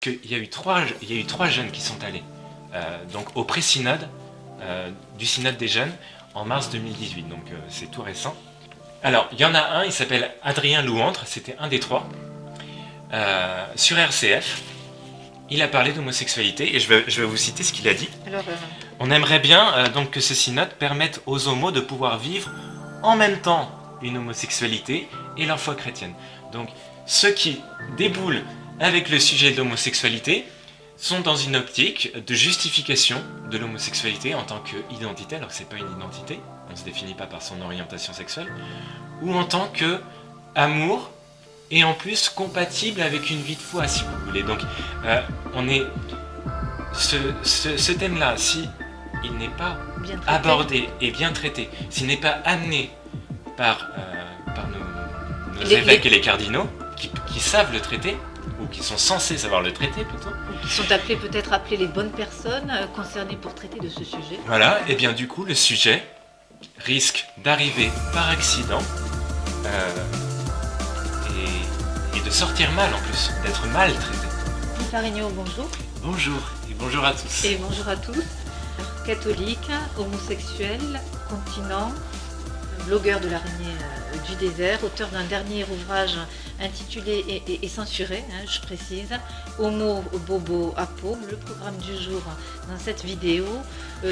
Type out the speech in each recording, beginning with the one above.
puisqu'il y a eu trois jeunes qui sont allés donc au pré-synode du synode des jeunes en mars 2018, donc c'est tout récent. Alors, il y en a un, il s'appelle Adrien Louantre, c'était un des trois, sur RCF. Il a parlé d'homosexualité et je vais vous citer ce qu'il a dit. Alors, On aimerait bien donc que ce synode permette aux homos de pouvoir vivre en même temps une homosexualité et leur foi chrétienne. Donc ceux qui déboulent avec le sujet de l'homosexualité sont dans une optique de justification de l'homosexualité en tant qu'identité, alors que c'est pas une identité, on ne se définit pas par son orientation sexuelle, ou en tant que amour et en plus compatible avec une vie de foi si vous voulez. Donc on est ce thème-là, si il n'est pas abordé et bien traité, s'il n'est pas amené par nos évêques et les cardinaux qui savent le traiter, ou qui sont censés savoir le traiter plutôt. Qui sont peut-être appelés les bonnes personnes concernées pour traiter de ce sujet. Voilà, et bien du coup le sujet risque d'arriver par accident et de sortir mal en plus, d'être mal traité. Guy Parigno, bonjour. Bonjour, et bonjour à tous. Et bonjour à tous. Catholique, homosexuel, continent, blogueur de l'araignée du désert, auteur d'un dernier ouvrage intitulé et censuré, je précise, Homo Bobo Apo. Le programme du jour dans cette vidéo,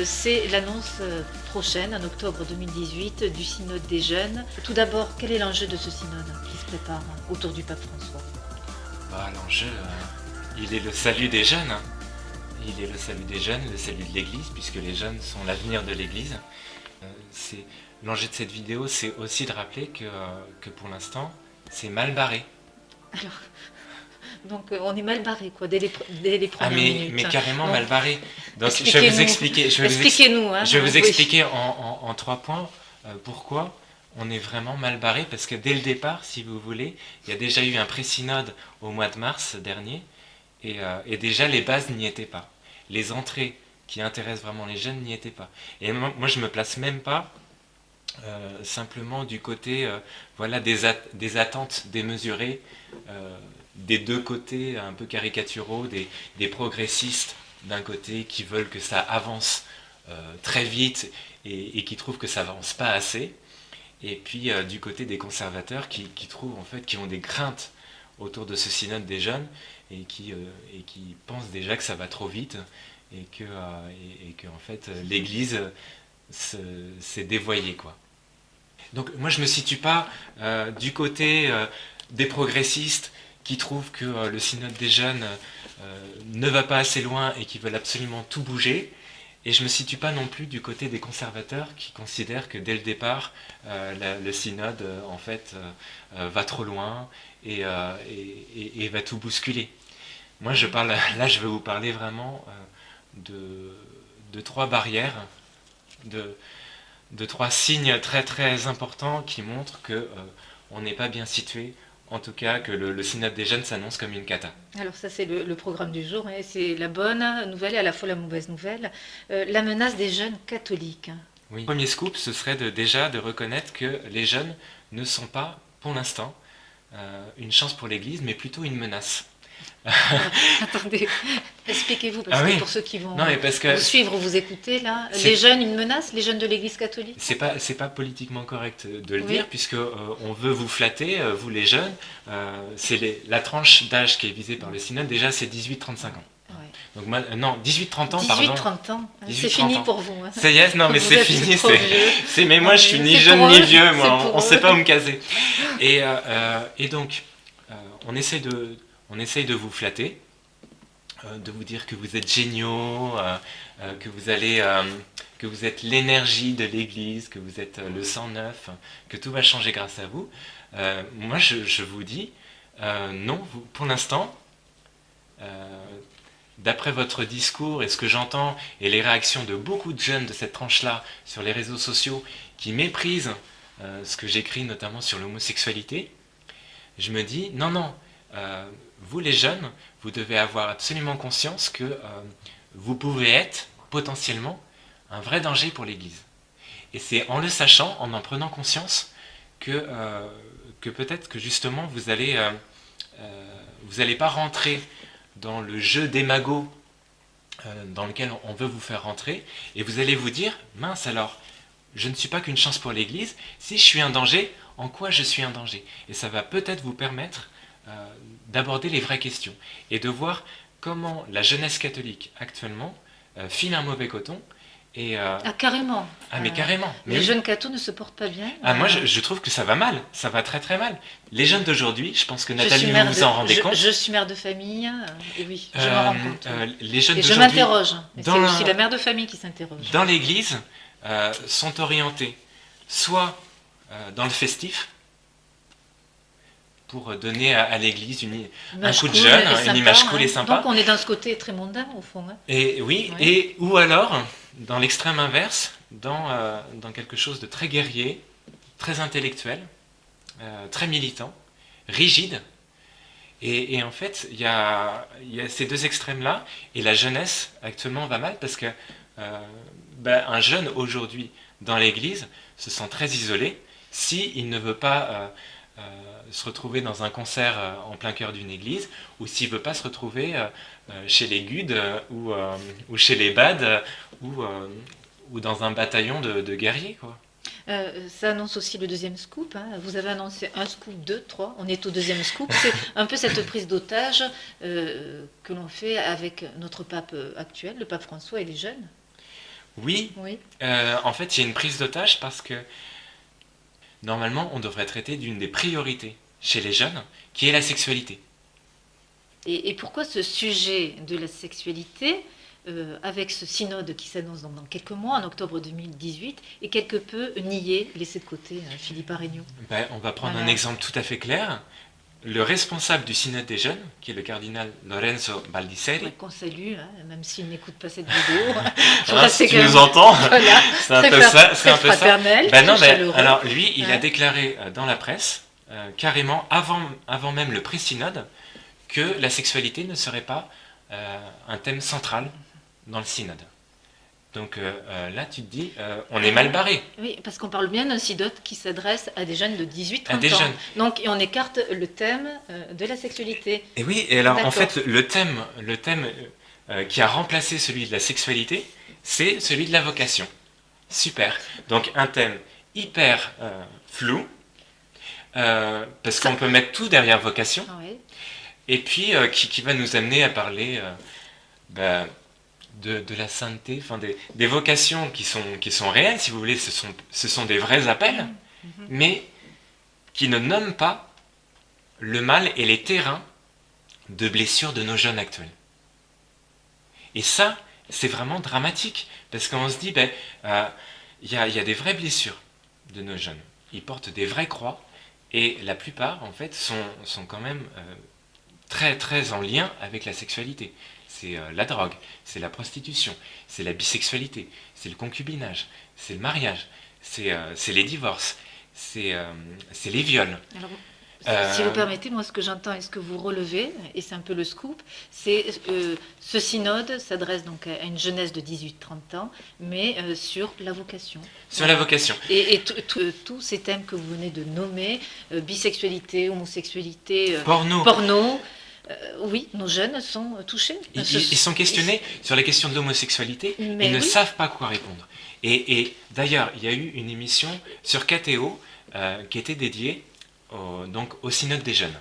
c'est l'annonce prochaine, en octobre 2018, du synode des jeunes. Tout d'abord, quel est l'enjeu de ce synode qui se prépare autour du pape François? L'enjeu, il est le salut des jeunes. Il est le salut des jeunes, le salut de l'Église, puisque les jeunes sont l'avenir de l'Église. L'enjeu de cette vidéo, c'est aussi de rappeler que pour l'instant, c'est mal barré. Alors, donc on est mal barré, quoi, dès les premières minutes. Mais carrément mal barré. Donc, je expliquez-nous. vais vous expliquer. Expliquez-nous. Je vais vous expliquer en 3 points pourquoi on est vraiment mal barré, parce que dès le départ, si vous voulez, il y a déjà eu un pré-synode au mois de mars dernier, et déjà les bases n'y étaient pas. Les entrées qui intéressent vraiment les jeunes n'y étaient pas. Et moi, je me place même pas simplement du côté voilà, des attentes démesurées des deux côtés un peu caricaturaux, des progressistes d'un côté qui veulent que ça avance très vite et qui trouvent que ça avance pas assez, et puis du côté des conservateurs qui trouvent en fait, qui ont des craintes autour de ce synode des jeunes et qui pensent déjà que ça va trop vite et que en fait l'Église s'est dévoyée, quoi. Donc moi je me situe pas du côté des progressistes qui trouvent que le synode des jeunes ne va pas assez loin et qui veulent absolument tout bouger, et je me situe pas non plus du côté des conservateurs qui considèrent que dès le départ le synode en fait va trop loin et va tout bousculer. Moi je vais vous parler vraiment de 3 barrières, de 3 signes très très importants qui montrent que on n'est pas bien situé, en tout cas que le synode des jeunes s'annonce comme une cata. Alors ça c'est le programme du jour, c'est la bonne nouvelle et à la fois la mauvaise nouvelle, la menace des jeunes catholiques. Oui. Le premier scoop, ce serait déjà de reconnaître que les jeunes ne sont pas, pour l'instant, une chance pour l'Église, mais plutôt une menace. Attendez, expliquez-vous, parce que pour ceux qui vont vous suivre, vous écouter là, les jeunes, une menace, les jeunes de l'Église catholique? C'est pas politiquement correct de le dire, puisque on veut vous flatter, vous les jeunes, c'est la tranche d'âge qui est visée par le synode, déjà c'est 18-35 ans. Ouais. Donc non, 18-30 ans, 18-30 ans, c'est fini pour vous. Hein. Ça y est, non mais c'est fini, mais moi je suis ni jeune ni vieux, moi, on sait pas où me caser. Et donc, on essaie de vous flatter, de vous dire que vous êtes géniaux, que vous êtes l'énergie de l'Église, que vous êtes le sang neuf, que tout va changer grâce à vous. Moi, je vous dis, non, pour l'instant, d'après votre discours et ce que j'entends, et les réactions de beaucoup de jeunes de cette tranche-là sur les réseaux sociaux, qui méprisent ce que j'écris notamment sur l'homosexualité, je me dis, non, vous les jeunes, vous devez avoir absolument conscience que vous pouvez être potentiellement un vrai danger pour l'Église. Et c'est en le sachant, en prenant conscience, que peut-être que justement vous allez pas rentrer dans le jeu des magots dans lequel on veut vous faire rentrer, et vous allez vous dire, mince alors, je ne suis pas qu'une chance pour l'Église, si je suis un danger, en quoi je suis un danger? Et ça va peut-être vous permettre d'aborder les vraies questions, et de voir comment la jeunesse catholique actuellement file un mauvais coton, et... Ah, carrément. ah mais carrément. Mais Les oui. jeunes cathos ne se portent pas bien. Ah, moi je trouve que ça va mal, ça va très très mal. Les jeunes d'aujourd'hui, je pense que Je Nathalie, suis vous mère vous en rendez compte. je suis mère de famille, et oui, je m'en rends compte. Oui. Les jeunes Et je d'aujourd'hui, m'interroge. Et c'est dans aussi la mère de famille qui s'interroge. dans l'Église, sont orientés soit dans le festif, pour donner à l'Église un Image coup de cool jeune, et une sympa, image cool et hein. sympa. Donc on est dans ce côté très mondain au fond. Hein. Et oui, Oui. et ou alors, dans l'extrême inverse, dans quelque chose de très guerrier, très intellectuel, très militant, rigide. Et en fait, il y a ces deux extrêmes-là, et la jeunesse actuellement va mal parce que un jeune aujourd'hui dans l'Église se sent très isolé s'il ne veut pas se retrouver dans un concert en plein cœur d'une église, ou s'il ne veut pas se retrouver chez les Gudes ou chez les Bades ou dans un bataillon de guerriers, quoi. Ça annonce aussi le deuxième scoop. Hein. Vous avez annoncé un scoop, deux, trois. On est au deuxième scoop. C'est un peu cette prise d'otage que l'on fait avec notre pape actuel, le pape François et les jeunes. Oui, Oui. en fait, il y a une prise d'otage parce que normalement, on devrait traiter d'une des priorités chez les jeunes, qui est la sexualité. Et pourquoi ce sujet de la sexualité, avec ce synode qui s'annonce dans quelques mois, en octobre 2018, est quelque peu nié, laissé de côté, Philippe Aregno? On va prendre Voilà. un exemple tout à fait clair. Le responsable du synode des jeunes, qui est le cardinal Lorenzo Baldisseri, Qu'on salue, hein, même s'il n'écoute pas cette vidéo. si tu nous entends, Voilà, c'est un peu ça. C'est un peu ça. fraternel, Non, très chaleureux. alors lui, il a Ouais. déclaré dans la presse, carrément avant même le pré-synode, que la sexualité ne serait pas un thème central dans le synode. Donc là, tu te dis, on est mal barré. Oui, parce qu'on parle bien d'un synode qui s'adresse à des jeunes de 18-30 À des ans. jeunes. Donc, et on écarte le thème de la sexualité. Et oui, et alors en D'accord. fait, le thème qui a remplacé celui de la sexualité, c'est celui de la vocation. Super. Donc un thème hyper flou, parce qu'on peut mettre tout derrière vocation, Ouais. et puis qui va nous amener à parler de la sainteté, enfin des vocations qui sont réelles, si vous voulez, ce sont des vrais appels, mais qui ne nomment pas le mal et les terrains de blessures de nos jeunes actuels. Et ça, c'est vraiment dramatique, parce qu'on se dit, il y a des vraies blessures de nos jeunes. Ils portent des vraies croix, et la plupart, en fait, sont quand même très très en lien avec la sexualité. C'est la drogue, c'est la prostitution, c'est la bisexualité, c'est le concubinage, c'est le mariage, c'est les divorces, c'est les viols. Alors, si vous permettez, moi ce que j'entends et ce que vous relevez, et c'est un peu le scoop, c'est ce synode s'adresse donc à une jeunesse de 18-30 ans, mais sur la vocation. Sur la vocation. Et tous ces thèmes que vous venez de nommer, bisexualité, homosexualité, Porno. Oui, nos jeunes sont touchés. Ils sont questionnés sur la question de l'homosexualité, Mais ils ne oui. savent pas quoi répondre. Et d'ailleurs, il y a eu une émission sur KTO qui était dédiée au synode des jeunes.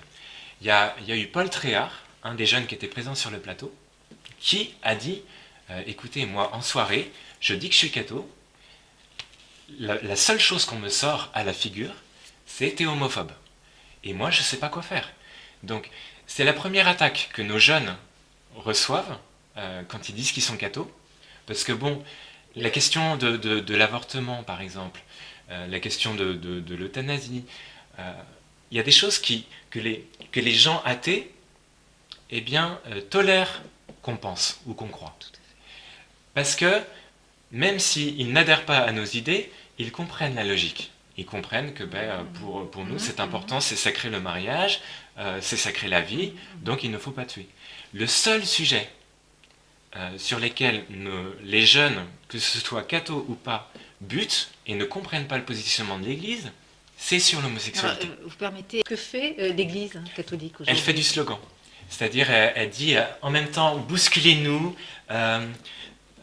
Il y a eu Paul Tréhard, un des jeunes qui était présent sur le plateau, qui a dit écoutez, moi en soirée, je dis que je suis catho, la seule chose qu'on me sort à la figure, c'est t'es homophobe. Et moi, je ne sais pas quoi faire. Donc, c'est la première attaque que nos jeunes reçoivent quand ils disent qu'ils sont cathos. Parce que bon, la question de l'avortement, par exemple, la question de l'euthanasie, il y a des choses que les gens athées tolèrent qu'on pense ou qu'on croit. Parce que même s'ils n'adhèrent pas à nos idées, ils comprennent la logique. Ils comprennent que pour nous, c'est important, c'est sacré le mariage, c'est sacré la vie, donc il ne faut pas tuer. Le seul sujet sur lequel les jeunes, que ce soit cathos ou pas, butent et ne comprennent pas le positionnement de l'Église, c'est sur l'homosexualité. Vous permettez, que fait l'Église catholique aujourd'hui? Elle fait du slogan. C'est-à-dire, elle dit en même temps, bousculez-nous, euh,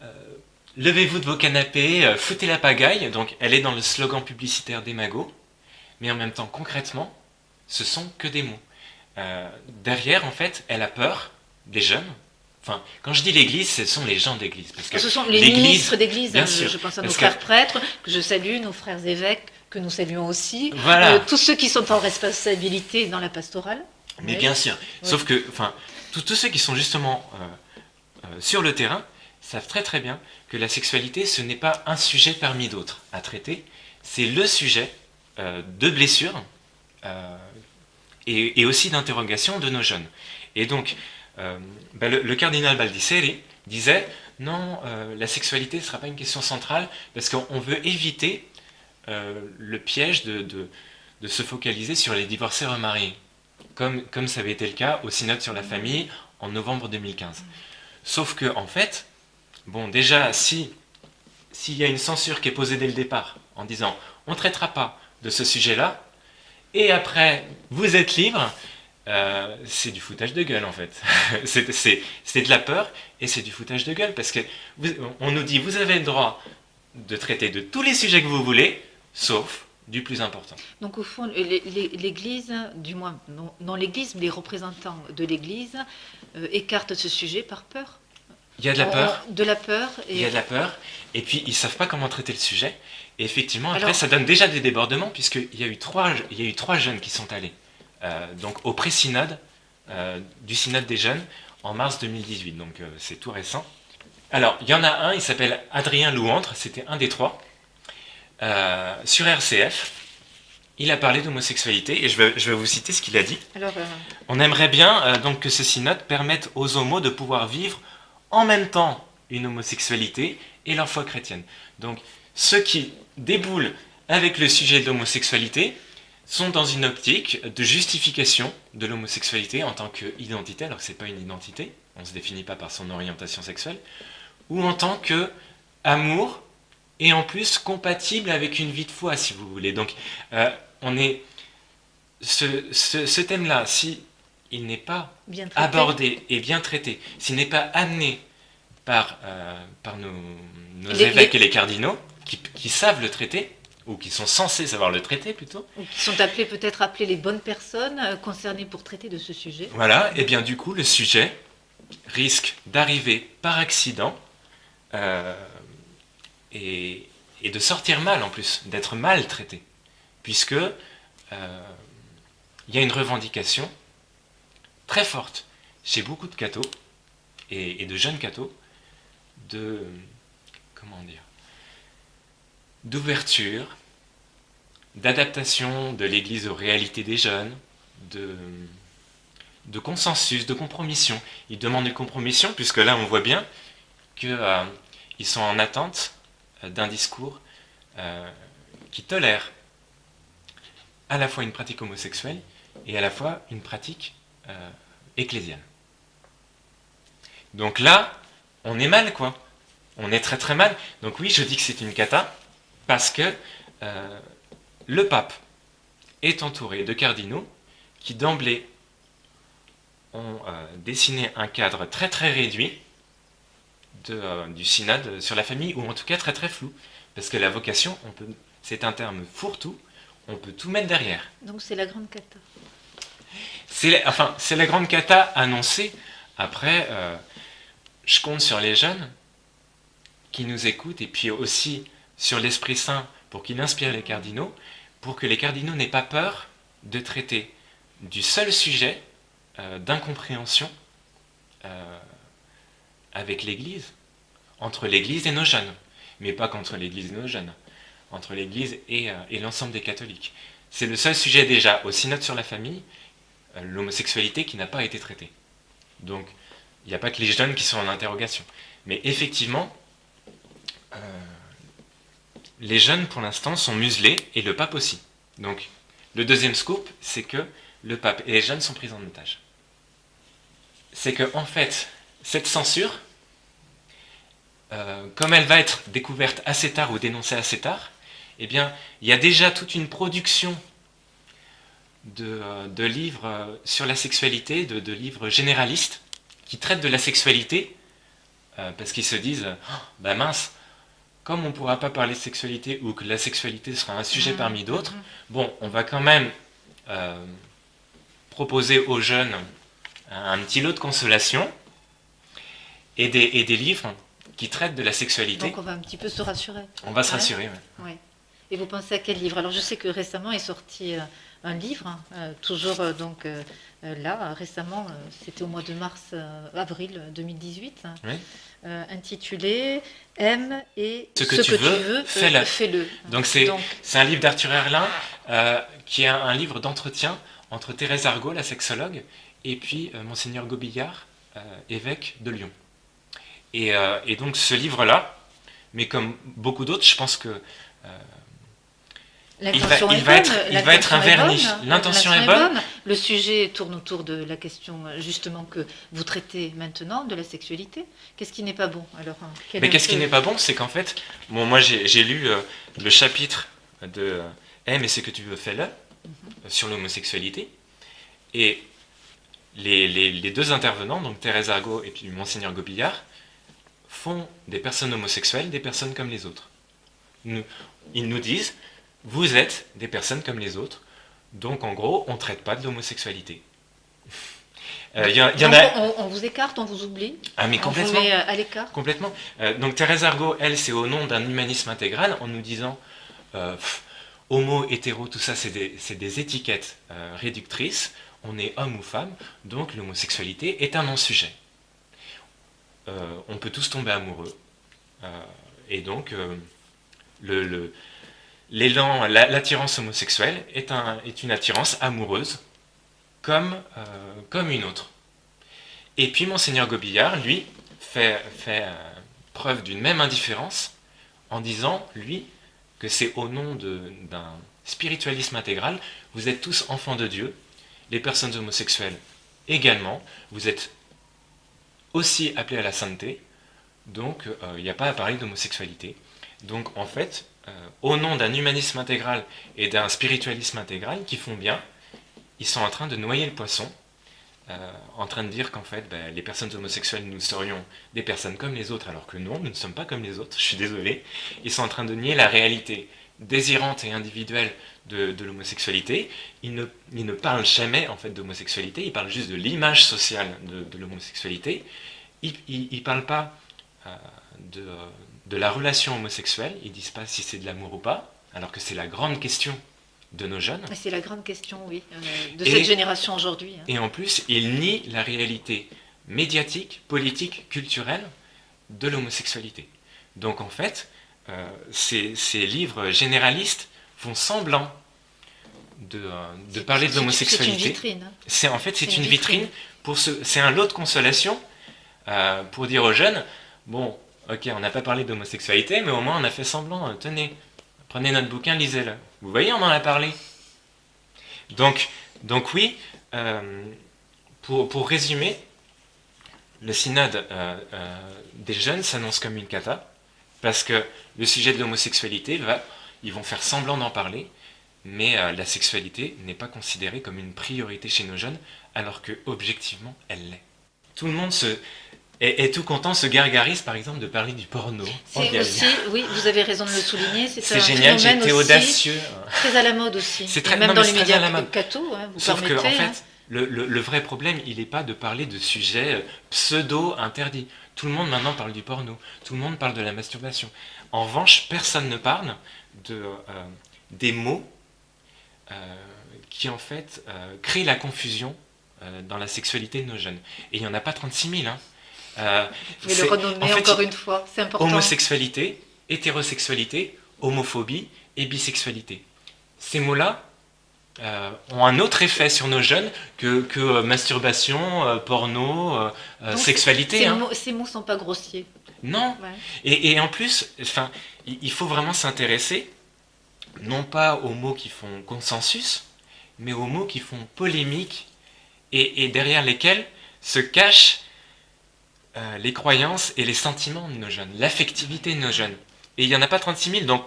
euh, levez-vous de vos canapés, foutez la pagaille. Donc, elle est dans le slogan publicitaire des magots, mais en même temps, concrètement, ce sont que des mots. Derrière, en fait, elle a peur des jeunes. Enfin, quand je dis l'Église, ce sont les gens d'Église. Parce que Ce sont les l'Église, ministres d'église, bien hein, sûr, je pense à nos parce frères que, prêtres, que je salue, nos frères évêques, que nous saluons aussi, voilà, tous ceux qui sont en responsabilité dans la pastorale. mais Oui, bien sûr. oui. Sauf que, enfin, tous ceux qui sont justement sur le terrain savent très très bien que la sexualité, ce n'est pas un sujet parmi d'autres à traiter, c'est le sujet de blessure et aussi d'interrogation de nos jeunes. Et donc, le cardinal Baldisseri disait non, la sexualité ne sera pas une question centrale parce qu'on veut éviter le piège de se focaliser sur les divorcés remariés, comme ça avait été le cas au synode sur la famille en novembre 2015. Sauf que, en fait, bon, déjà, s'il y a une censure qui est posée dès le départ en disant on ne traitera pas de ce sujet-là, et après vous êtes libre, c'est du foutage de gueule en fait. C'est de la peur et c'est du foutage de gueule parce que on nous dit vous avez le droit de traiter de tous les sujets que vous voulez, sauf du plus important. Donc au fond, l'Église, du moins non l'Église, mais les représentants de l'Église écartent ce sujet par peur. Il y a de la peur. De la peur. Il y a de la peur, et puis ils ne savent pas comment traiter le sujet. Et effectivement, après, Alors, ça donne déjà des débordements, puisqu'il y a eu trois jeunes qui sont allés donc au pré-synode du synode des jeunes en mars 2018, donc c'est tout récent. Alors, il y en a un, il s'appelle Adrien Louantre, c'était un des trois, sur RCF. Il a parlé d'homosexualité, et je vais vous citer ce qu'il a dit. alors On aimerait bien donc que ce synode permette aux homos de pouvoir vivre en même temps une homosexualité et leur foi chrétienne. Donc, ceux qui déboulent avec le sujet de l'homosexualité sont dans une optique de justification de l'homosexualité en tant qu'identité, alors que ce n'est pas une identité, on ne se définit pas par son orientation sexuelle, ou en tant que amour, et en plus compatible avec une vie de foi, si vous voulez. Donc, on est... Ce thème-là, si il n'est pas bien traité. abordé et bien traité, s'il n'est pas amené par nos évêques et les cardinaux, qui savent le traiter, ou qui sont censés savoir le traiter plutôt. Ou qui sont peut-être appelés les bonnes personnes concernées pour traiter de ce sujet. Voilà, et bien du coup, le sujet risque d'arriver par accident et de sortir mal en plus, d'être mal traité, puisque il y a une revendication très forte chez beaucoup de cathos et de jeunes cathos de, comment dire, d'ouverture, d'adaptation de l'Église aux réalités des jeunes, de consensus, de compromission. Ils demandent une compromission, puisque là on voit bien qu'ils sont en attente d'un discours qui tolère à la fois une pratique homosexuelle et à la fois une pratique ecclésiale. Donc là, on est mal, quoi. On est très très mal. Donc oui, je dis que c'est une cata, parce que le pape est entouré de cardinaux qui d'emblée ont dessiné un cadre très très réduit du synode sur la famille, ou en tout cas très très flou. Parce que la vocation, c'est un terme fourre-tout, on peut tout mettre derrière. Donc c'est la grande cata. C'est la grande cata annoncée. Après, je compte sur les jeunes qui nous écoutent, et puis aussi sur l'Esprit Saint pour qu'il inspire les cardinaux, pour que les cardinaux n'aient pas peur de traiter du seul sujet d'incompréhension avec l'Église, entre l'Église et nos jeunes, mais pas qu'entre l'Église et nos jeunes, entre l'Église et l'ensemble des catholiques. C'est le seul sujet déjà au synode sur la famille, l'homosexualité qui n'a pas été traitée. Donc, il n'y a pas que les jeunes qui sont en interrogation. Mais effectivement, les jeunes pour l'instant sont muselés, et le pape aussi. Donc, le deuxième scoop, c'est que le pape et les jeunes sont pris en otage. C'est que, en fait, cette censure, comme elle va être découverte assez tard ou dénoncée assez tard, eh bien, il y a déjà toute une production de livres sur la sexualité, de livres généralistes, qui traitent de la sexualité, parce qu'ils se disent, oh, bah mince, comme on ne pourra pas parler de sexualité, ou que la sexualité sera un sujet parmi d'autres, bon, on va quand même proposer aux jeunes un petit lot de consolation, et des livres qui traitent de la sexualité. Donc on va un petit peu se rassurer. On va se rassurer, oui. Ouais. Et vous pensez à quel livre? Alors je sais que récemment est sorti un livre, toujours là, récemment, c'était au mois de avril 2018, Oui. Intitulé Aime et Ce que tu veux, fais-le. Fais-le. Donc c'est un livre d'Arthur Herlin qui est un livre d'entretien entre Thérèse Argot, la sexologue, et puis Monseigneur Gobillard, évêque de Lyon. Et donc ce livre-là, mais comme beaucoup d'autres, je pense que il va être un vernis. L'intention est bonne. Le sujet tourne autour de la question justement que vous traitez maintenant, de la sexualité. Qu'est-ce qui n'est pas bon alors? Mais qu'est-ce qui n'est pas bon? C'est qu'en fait, bon, moi j'ai lu le chapitre de Aime et ce que tu veux, fais-le, sur l'homosexualité. Et les deux intervenants, donc Thérèse Argot et puis Monseigneur Gobillard, font des personnes homosexuelles des personnes comme les autres. Ils nous disent, vous êtes des personnes comme les autres, donc en gros, on ne traite pas de l'homosexualité. On vous écarte, on vous oublie. Ah mais complètement. On vous met à l'écart. Complètement. Donc Thérèse Argot, elle, c'est au nom d'un humanisme intégral, en nous disant, homo, hétéro, tout ça, c'est des étiquettes réductrices. On est homme ou femme, donc l'homosexualité est un non-sujet. On peut tous tomber amoureux. Et donc, l'élan, l'attirance homosexuelle est une attirance amoureuse comme une autre. Et puis Monseigneur Gobillard, lui, fait preuve d'une même indifférence en disant, lui, que c'est au nom d'un spiritualisme intégral, vous êtes tous enfants de Dieu, les personnes homosexuelles également, vous êtes aussi appelés à la sainteté, donc il n'y a pas à parler d'homosexualité. Donc en fait, au nom d'un humanisme intégral et d'un spiritualisme intégral qui font bien, ils sont en train de noyer le poisson, en train de dire qu'en fait, les personnes homosexuelles, nous serions des personnes comme les autres, alors que non, nous ne sommes pas comme les autres, je suis désolé. Ils sont en train de nier la réalité désirante et individuelle de l'homosexualité. Ils ne parlent jamais en fait d'homosexualité, ils parlent juste de l'image sociale de l'homosexualité. Ils ne parlent pas de la relation homosexuelle, ils ne disent pas si c'est de l'amour ou pas, alors que c'est la grande question de nos jeunes. C'est la grande question, oui, de cette génération aujourd'hui. Et en plus, ils nient la réalité médiatique, politique, culturelle de l'homosexualité. Donc en fait, ces livres généralistes font semblant de parler de l'homosexualité. C'est une vitrine. C'est une vitrine. C'est un lot de consolation pour dire aux jeunes, bon, ok, on n'a pas parlé d'homosexualité, mais au moins on a fait semblant, tenez, prenez notre bouquin, lisez-le. Vous voyez, on en a parlé. Donc oui, pour résumer, le synode des jeunes s'annonce comme une cata, parce que le sujet de l'homosexualité, ils vont faire semblant d'en parler, mais la sexualité n'est pas considérée comme une priorité chez nos jeunes, alors que objectivement, elle l'est. Tout le monde est tout content, se gargarise par exemple de parler du porno. C'est aussi, oui, vous avez raison de le souligner, c'est un génial, j'ai été audacieux. Très à la mode aussi, même dans les médias catho, vous Sauf permettez. Que, en fait, le vrai problème, il n'est pas de parler de sujets pseudo-interdits. Tout le monde maintenant parle du porno, tout le monde parle de la masturbation. En revanche, personne ne parle des mots qui en fait créent la confusion dans la sexualité de nos jeunes. Et il n'y en a pas 36 000. Mais le renommer encore une fois, c'est important. Homosexualité, hétérosexualité, homophobie et bisexualité. Ces mots-là ont un autre effet sur nos jeunes que masturbation, porno, sexualité. Ces mots ne sont pas grossiers. Non. Ouais. Et en plus, il faut vraiment s'intéresser, non pas aux mots qui font consensus, mais aux mots qui font polémique et derrière lesquels se cachent les croyances et les sentiments de nos jeunes, l'affectivité de nos jeunes. Et il n'y en a pas 36 000, donc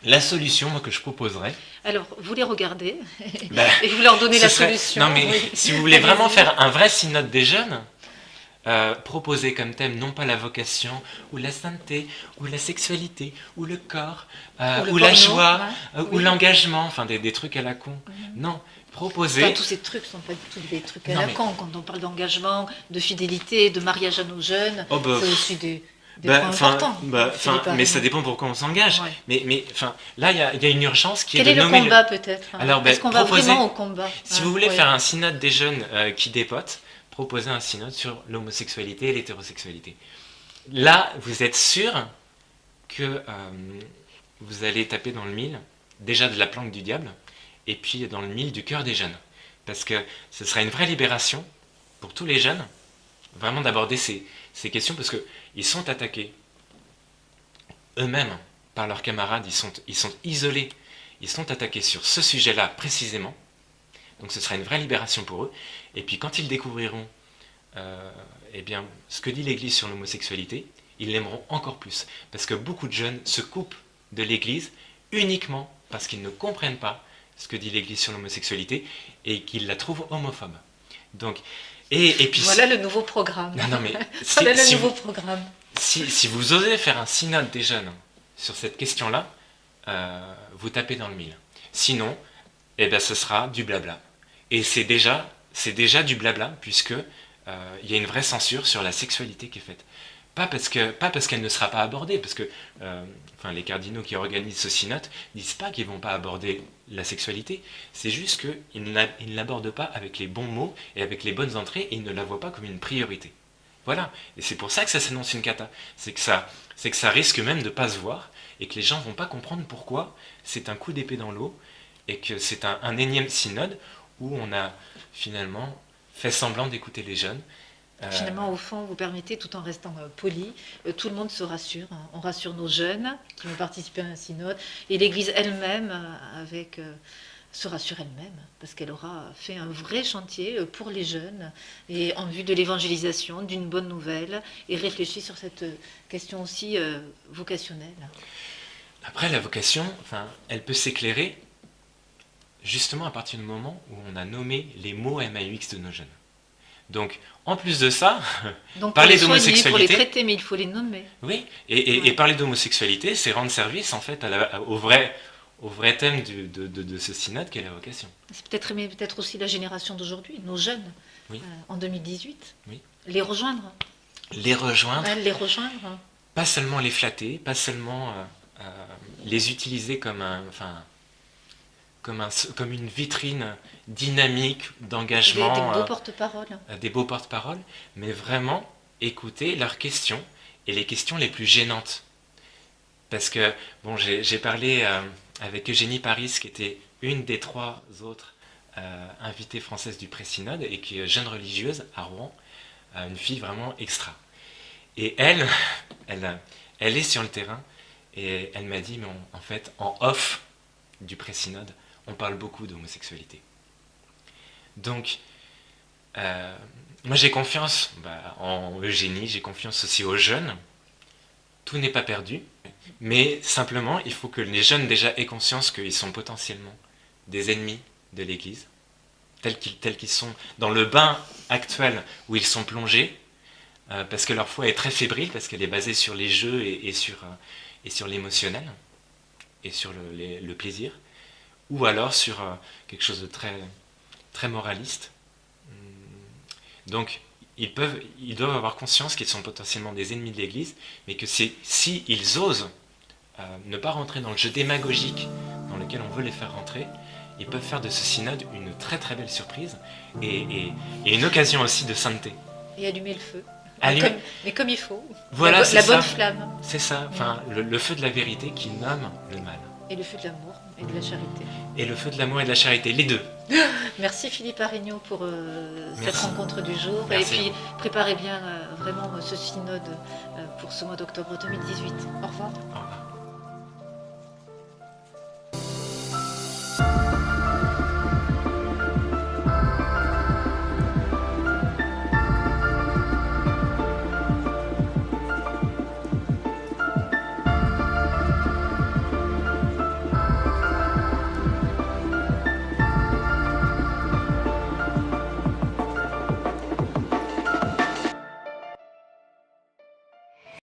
La solution, moi, que je proposerais, Alors, vous les regardez bah, et vous leur donnez ce la serait... solution. Non, mais Oui. si vous voulez vraiment Allez-y. faire un vrai synode des jeunes, proposer comme thème non pas la vocation, ou la sainteté, ou la sexualité, ou le corps, Ou le ou la porno, joie, ouais. ou Oui. l'engagement, enfin des trucs à la con. Non, proposer... Enfin, tous ces trucs sont pas du tout des trucs à Non, la mais- con. Quand on parle d'engagement, de fidélité, de mariage à nos jeunes, Oh, bah, c'est aussi des bah, points enfin, importants. Philippe mais ça Arnaud. dépend pourquoi on s'engage. Ouais. Mais enfin, là, il y a une urgence qui Quel est est de le nommer combat peut-être hein Alors, ben, Est-ce qu'on va proposer- vraiment au combat Si hein vous voulez Ouais. faire un synode des jeunes qui dépotent, proposez un synode sur l'homosexualité et l'hétérosexualité. Là, vous êtes sûr que vous allez taper dans le mille, déjà de la planque du diable, et puis dans le mille du cœur des jeunes. Parce que ce sera une vraie libération pour tous les jeunes, vraiment d'aborder ces questions, parce qu'ils sont attaqués eux-mêmes par leurs camarades, ils sont isolés, ils sont attaqués sur ce sujet-là précisément. Donc ce sera une vraie libération pour eux. Et puis quand ils découvriront eh bien, ce que dit l'Église sur l'homosexualité, ils l'aimeront encore plus. Parce que beaucoup de jeunes se coupent de l'Église uniquement parce qu'ils ne comprennent pas ce que dit l'Église sur l'homosexualité et qu'ils la trouvent homophobe. Donc, et puis, Voilà le nouveau programme. non, mais Voilà le si nouveau vous, programme. si vous osez faire un synode des jeunes sur cette question-là, vous tapez dans le mille. Sinon, eh ben, ce sera du blabla. Et c'est déjà du blabla, puisque il y a une vraie censure sur la sexualité qui est faite. Pas parce qu'elle ne sera pas abordée, parce que enfin, les cardinaux qui organisent ce synode disent pas qu'ils vont pas aborder la sexualité, c'est juste qu'ils ne l'abordent pas avec les bons mots et avec les bonnes entrées, et ils ne la voient pas comme une priorité. Voilà, et c'est pour ça que ça s'annonce une cata. C'est que ça risque même de ne pas se voir, et que les gens ne vont pas comprendre pourquoi c'est un coup d'épée dans l'eau, et que c'est un énième synode où on a finalement fait semblant d'écouter les jeunes. Finalement, au fond, vous permettez, tout en restant poli, tout le monde se rassure. Hein. On rassure nos jeunes qui vont participer à un synode, et l'Église elle-même se rassure elle-même, parce qu'elle aura fait un vrai chantier pour les jeunes, et en vue de l'évangélisation, d'une bonne nouvelle, et réfléchit sur cette question aussi vocationnelle. Après, la vocation, enfin, elle peut s'éclairer justement à partir du moment où on a nommé les mots MAUX de nos jeunes. Donc, en plus de ça, Donc parler pour les soigner, pour les d'homosexualité, traiter, mais il faut les nommer. oui, et parler d'homosexualité, c'est rendre service en fait au vrai thème de ce synode qu'est la vocation. C'est peut-être, mais peut-être aussi la génération d'aujourd'hui, nos jeunes, Oui. En 2018. Oui. Les rejoindre. Les rejoindre, Les rejoindre. pas seulement les flatter, pas seulement les utiliser comme comme une vitrine dynamique d'engagement, Des beaux porte-paroles. des beaux porte-paroles, mais vraiment écouter leurs questions et les questions les plus gênantes. Parce que, bon, j'ai parlé avec Eugénie Paris, qui était une des 3 autres invitées françaises du pré-synode et qui est jeune religieuse à Rouen, une fille vraiment extra. Et elle est sur le terrain et elle m'a dit, mais en fait, en off du pré-synode, on parle beaucoup d'homosexualité. Donc, moi j'ai confiance en Eugénie, j'ai confiance aussi aux jeunes. Tout n'est pas perdu, mais simplement il faut que les jeunes déjà aient conscience qu'ils sont potentiellement des ennemis de l'Église, tels qu'ils sont dans le bain actuel où ils sont plongés, parce que leur foi est très fébrile, parce qu'elle est basée sur les jeux et sur l'émotionnel, et sur le plaisir, ou alors sur quelque chose de très, très moraliste. Donc, ils doivent avoir conscience qu'ils sont potentiellement des ennemis de l'Église, mais que si ils osent ne pas rentrer dans le jeu démagogique dans lequel on veut les faire rentrer, ils peuvent faire de ce synode une très très belle surprise et une occasion aussi de sainteté. Et allumer le feu. Allumer- Mais comme il faut. Voilà, la bonne ça. flamme. C'est ça, enfin, le feu de la vérité qui nomme le mal. Et le feu de l'amour et de la charité. Et le feu de l'amour et de la charité, les deux. Merci Philippe Arignaud pour cette Merci. rencontre du jour. Merci. Et puis préparez bien vraiment ce synode pour ce mois d'octobre 2018. Au revoir. Au revoir.